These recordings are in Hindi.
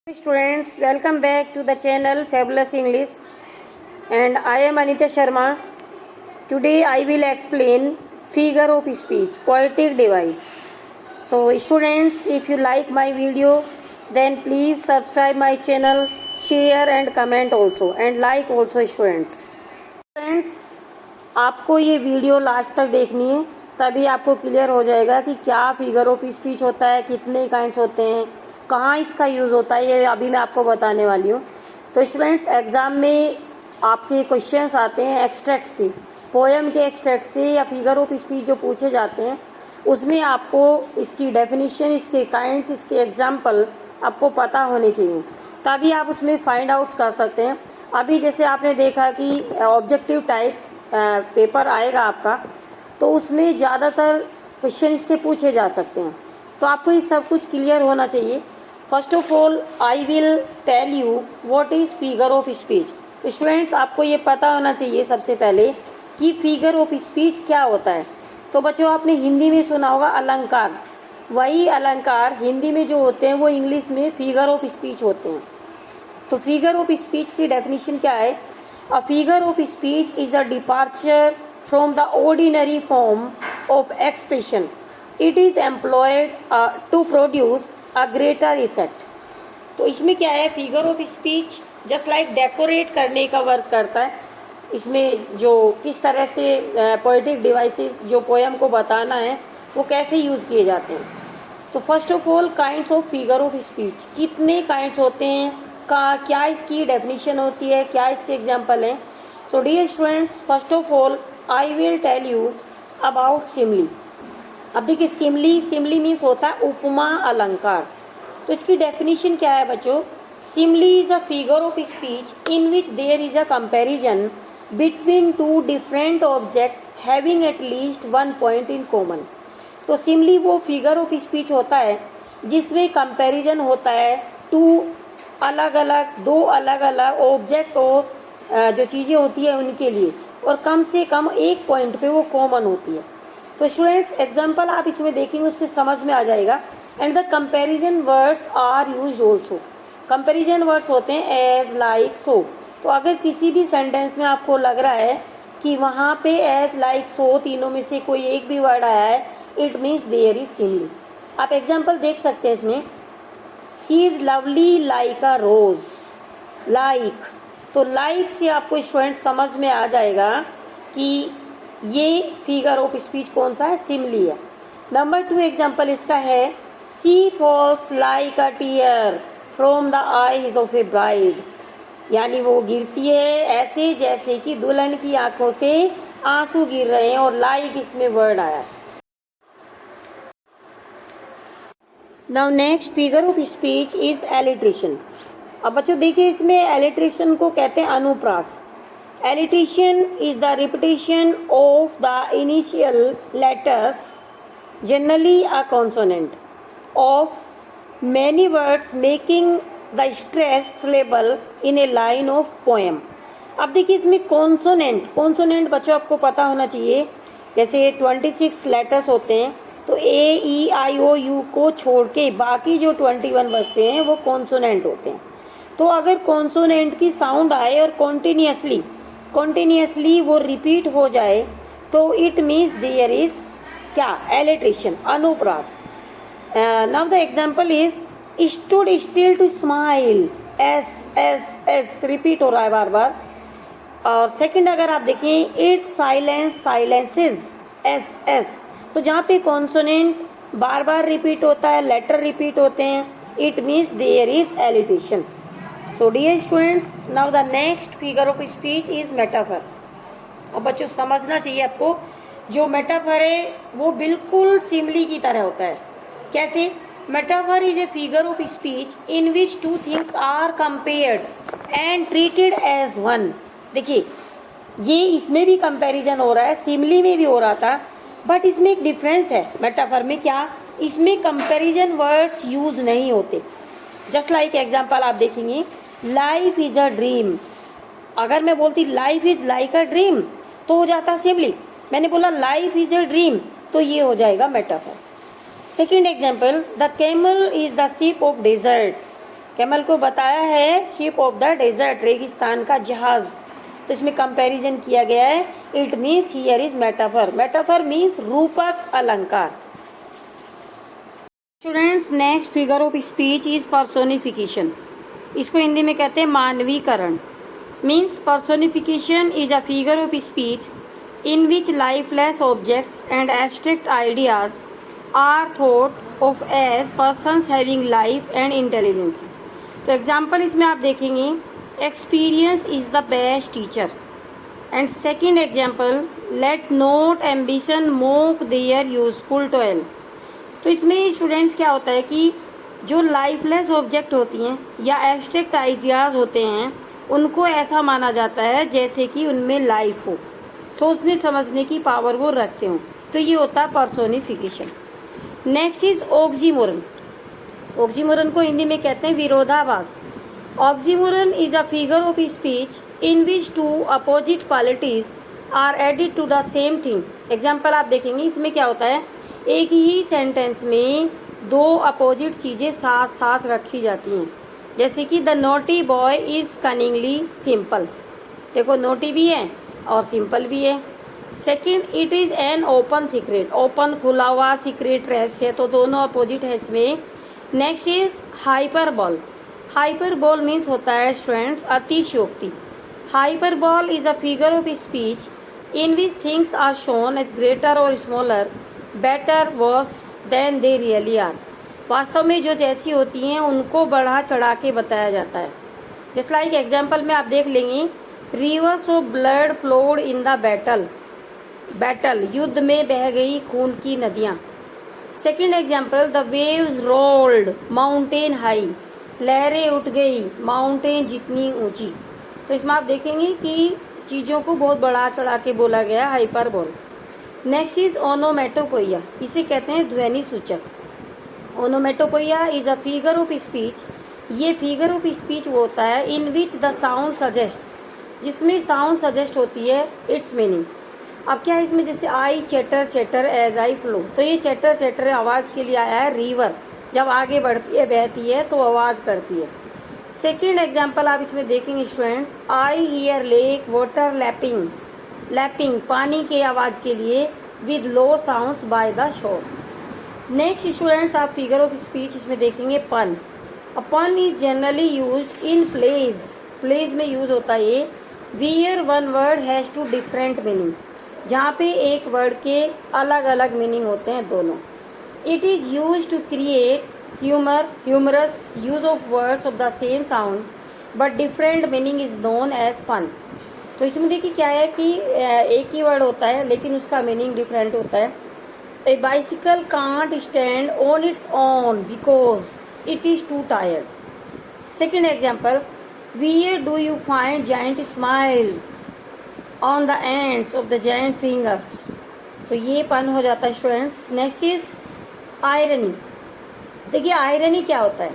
Students, welcome back to the channel Fabulous English, and I am Anita Sharma. Today I will explain figure of speech, poetic device. So students, if you like my video, then please subscribe my channel, share and comment also, and like also students. Friends, आपको ये वीडियो लास्ट तक देखनी है, तभी आपको क्लियर हो जाएगा कि क्या फिगर ऑफ स्पीच होता है, कितने काइंड्स होते हैं, कहाँ इसका यूज़ होता है, ये अभी मैं आपको बताने वाली हूँ। तो स्टूडेंट्स, एग्ज़ाम में आपके क्वेश्चंस आते हैं एक्सट्रैक्ट से, पोएम के एक्सट्रैक्ट से या फिगर ऑफ स्पीच जो पूछे जाते हैं, उसमें आपको इसकी डेफिनेशन, इसके काइंड्स, इसके एग्जाम्पल आपको पता होने चाहिए, तभी आप उसमें फाइंड आउट कर सकते हैं। अभी जैसे आपने देखा कि ऑब्जेक्टिव टाइप पेपर आएगा आपका, तो उसमें ज़्यादातर क्वेश्चन इससे पूछे जा सकते हैं, तो आपको ये सब कुछ क्लियर होना चाहिए। First of all I will tell you what is figure of speech. Students, आपको ये पता होना चाहिए सबसे पहले कि फिगर ऑफ स्पीच क्या होता है। तो बच्चों, आपने हिंदी में सुना होगा अलंकार, वही अलंकार हिंदी में जो होते हैं वो इंग्लिश में फिगर ऑफ स्पीच होते हैं। तो फिगर ऑफ स्पीच की डेफिनेशन क्या है? A figure of speech is a departure from the ordinary form of expression. It is employed to produce a greater effect. तो इसमें क्या है, figure of speech just like decorate करने का वर्क करता है। इसमें जो किस तरह से पोएटिक डिवाइसेस जो पोएम को बताना है वो कैसे यूज़ किए जाते हैं। तो first of all kinds of figure of speech, कितने काइंड्स होते हैं, का क्या इसकी डेफिनेशन होती है, क्या इसके एग्जाम्पल हैं। So dear students, first of all I will tell you about simile. अब देखिए, सिमली मीन्स होता है उपमा अलंकार। तो इसकी डेफिनेशन क्या है बच्चों? Simile is a figure of speech in which there is a comparison between two different object having at least one point in common. तो सिमली वो फिगर ऑफ स्पीच होता है जिसमें कंपैरिजन होता है दो अलग अलग ऑब्जेक्ट और जो चीज़ें होती है उनके लिए, और कम से कम एक पॉइंट पे वो कॉमन होती है। तो स्टूडेंट्स, एग्जाम्पल आप इसमें देखेंगे उससे समझ में आ जाएगा। And the comparison words are used also. Comparison words होते हैं एज, लाइक, सो. तो अगर किसी भी सेंटेंस में आपको लग रहा है कि वहाँ पे एज, लाइक, सो तीनों में से कोई एक भी वर्ड आया है, it means there is simile. आप एग्जाम्पल देख सकते हैं इसमें, she is lovely like a rose. Like, तो लाइक से आपको स्टूडेंट समझ में आ जाएगा कि ये फिगर ऑफ स्पीच कौन सा है, सिमली है. नंबर 2 एग्जाम्पल इसका है, she falls like a tear from the eyes of a bride. यानी वो गिरती है ऐसे जैसे कि दुल्हन की आंखों से आंसू गिर रहे हैं, और लाइक इसमें वर्ड आया. Now next figure of speech is alliteration. अब बच्चों देखिए, इसमें एलिट्रेशन को कहते हैं अनुप्रास. Alliteration is the repetition of the initial letters, generally a consonant, of many words, making the stressed syllable in a line of poem. अब देखिए, इसमें कॉन्सोनेंट बच्चों आपको पता होना चाहिए. जैसे 26 लेटर्स होते हैं, तो ए, ई, आई, ओ, यू को छोड़ के बाकी जो 21 बचते हैं वो कॉन्सोनेंट होते हैं. तो अगर कॉन्सोनेंट की साउंड आए और कॉन्टिन्यूसली वो रिपीट हो जाए, तो इट मीन्स देयर इज क्या, एलिट्रेशन, अनुप्रास. Now the example is stood still to smile. S repeat हो रहा है बार बार. और सेकंड अगर आप देखें, इट्स साइलेंसेज. एस. तो जहाँ पे कॉन्सोनेंट बार बार रिपीट होता है, लेटर रिपीट होते हैं, it means there is alliteration. So dear students, now the next figure of speech is metaphor. अब बच्चों समझना चाहिए आपको, जो मेटाफर है वो बिल्कुल सिमली की तरह होता है. कैसे? Metaphor is a figure of speech in which two things are compared and treated as one. देखिए, ये इसमें भी कंपैरिजन हो रहा है, सिमली में भी हो रहा था, बट इसमें एक डिफरेंस है. मेटाफर में क्या, इसमें कंपैरिजन वर्ड्स यूज नहीं होते. जस्ट लाइक एग्जाम्पल आप देखेंगे, लाइफ इज अ ड्रीम. अगर मैं बोलती life is like a dream तो हो जाता सिमली. मैंने बोला लाइफ इज अ ड्रीम, तो ये हो जाएगा metaphor. Second example, the camel is the ship of desert. Camel को बताया है शिप ऑफ द डेजर्ट, रेगिस्तान का जहाज। तो इसमें कंपैरिजन किया गया है। It means here is metaphor. Metaphor means रूपक अलंकार। Students, next figure of speech is personification. इसको हिंदी में कहते हैं मानवीकरण। Means personification is a figure of speech in which lifeless objects and abstract ideas are thought of as persons having life and intelligence. तो एग्जाम्पल इसमें आप देखेंगे, experience is the best teacher. And second example, let not ambition mock their useful toil. तो इसमें स्टूडेंट्स क्या होता है कि जो लाइफलेस ऑब्जेक्ट होती हैं या एब्स्ट्रैक्ट आइडियाज होते हैं, उनको ऐसा माना जाता है जैसे कि उनमें लाइफ हो, सोचने समझने की पावर वो रखते हो। तो ये होता है personification. Next is oxymoron. Oxymoron को हिंदी में कहते हैं विरोधाभास। Oxymoron is a figure of speech in which two opposite qualities are added to the same thing. Example आप देखेंगे, इसमें क्या होता है, एक ही सेंटेंस में दो अपोजिट चीज़ें साथ साथ रखी जाती हैं। जैसे कि the naughty boy is cunningly simple. देखो, नोटी भी है और सिंपल भी है। Second, it is an open secret. Open, खुला हुआ, सीक्रेट, रहस्य, तो दोनों अपोजिट है इसमें। Next is hyperbole. Hyperbole means होता है स्टूडेंट्स अतिशयोक्ति। Hyperbole is a figure of speech in which things are shown as greater or smaller, better, worse than they really are. वास्तव में जो जैसी होती हैं उनको बढ़ा चढ़ा के बताया जाता है। जस्ट लाइक एग्जाम्पल में आप देख लेंगे, reverse of blood flowed in the battle. Battle, युद्ध में बह गई खून की नदियाँ। Second example, the waves rolled mountain high. लहरें उठ गई माउंटेन जितनी ऊंची। तो इसमें आप देखेंगे कि चीज़ों को बहुत बढ़ा चढ़ा के बोला गया, हाइपरबोल। Next is ओनोमेटोपोइया। इसे कहते हैं ध्वनि सूचक। Onomatopoeia is a figure of speech. ये फिगर ऑफ स्पीच वो होता है in which the sound suggest, जिसमें साउंड सजेस्ट होती है इट्स मीनिंग। अब क्या है इसमें, जैसे I chatter chatter as I flow. तो ये चैटर चैटर आवाज़ के लिए आया है। रिवर जब आगे बढ़ती है, बहती है, तो आवाज़ करती है। सेकेंड एग्जाम्पल आप इसमें देखेंगे students, I hear lake water lapping. Lapping, पानी की आवाज़ के लिए, with low sounds by the shore. Next students, आप फिगर ऑफ स्पीच इसमें देखेंगे pun. A pun is generally used in plays. Plays में यूज होता है ये, where one word has two different meaning, जहाँ पे एक वर्ड के अलग अलग मीनिंग होते हैं दोनों। It is use to create humour, humorous use of words of the same sound but different meaning is known as pun. तो इसमें देखिए क्या है कि एक ही वर्ड होता है लेकिन उसका मीनिंग डिफरेंट होता है। A bicycle can't stand on its own because it is two tired. Second example, where do you find giant smiles on the ends of the giant fingers। तो ये पन हो जाता है स्टूडेंट्स। Next is irony. देखिए आयरनी क्या होता है,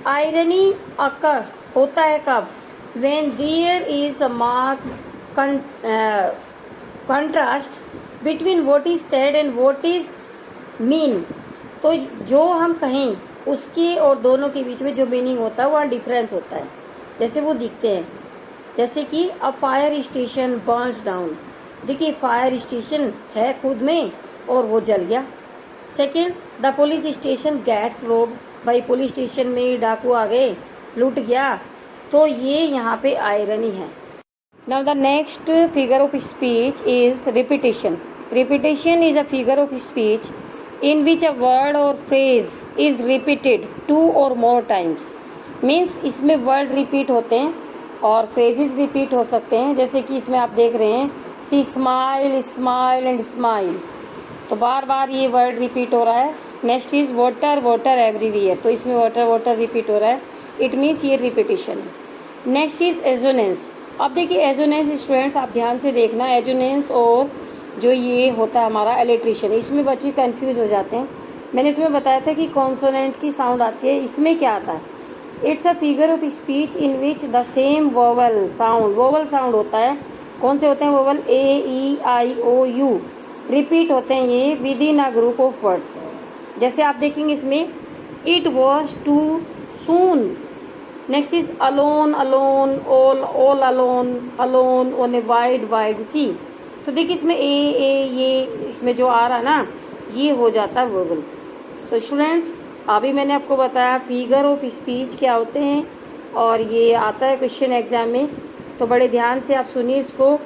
आयरनी अकर्स होता है कब, when there is a marked contrast between what is said and what is mean। तो जो हम कहें उसके और दोनों के बीच में जो मीनिंग होता है वहाँ डिफरेंस होता है, जैसे वो दिखते हैं। जैसे कि a fire station burns down. देखिए फायर स्टेशन है खुद में और वो जल गया। Second, the police station gets rob. भाई पुलिस स्टेशन में डाकू आ गए, लूट गया। तो ये यहाँ पे आयरनी है। Now the next figure of speech is repetition. Repetition is a figure of speech in which a word or phrase is repeated two or more times। Means इसमें वर्ड रिपीट होते हैं और फ्रेजेस रिपीट हो सकते हैं। जैसे कि इसमें आप देख रहे हैं, सी स्माइल स्माइल एंड स्माइल। तो बार बार ये वर्ड रिपीट हो रहा है। Next is water water everywhere. तो इसमें वाटर वाटर रिपीट हो रहा है, इट मीन्स ये रिपीटेशन है। Next is assonance. अब देखिए एजोनेंस स्टूडेंट्स आप ध्यान से देखना, एजोनेंस और जो ये होता है हमारा एलिट्रेशन, इसमें बच्चे कंफ्यूज हो जाते हैं। मैंने इसमें बताया था कि कॉन्सोनेंट की साउंड आती है, इसमें क्या आता है, it's a figure of speech in which the same vowel sound, vowel sound होता है। कौन से होते हैं vowel, A E I O U, repeat होते हैं ये within a group of words. जैसे आप देखेंगे इसमें, it was too soon next is alone alone, all alone, alone on a wide wide sea. तो देखिए इसमें ये इसमें जो आ रहा ना ये हो जाता है वर्बल। सो स्टूडेंट्स अभी मैंने आपको बताया फिगर ऑफ स्पीच क्या होते हैं और ये आता है क्वेश्चन एग्जाम में, तो बड़े ध्यान से आप सुनिए इसको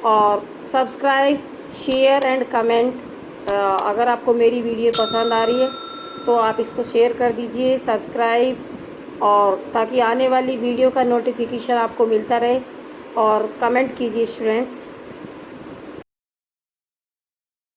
और सब्सक्राइब शेयर एंड कमेंट। अगर आपको मेरी वीडियो पसंद आ रही है तो आप इसको शेयर कर दीजिए, सब्सक्राइब, और ताकि आने वाली वीडियो का नोटिफिकेशन आपको मिलता रहे, और कमेंट कीजिए स्टूडेंट्स।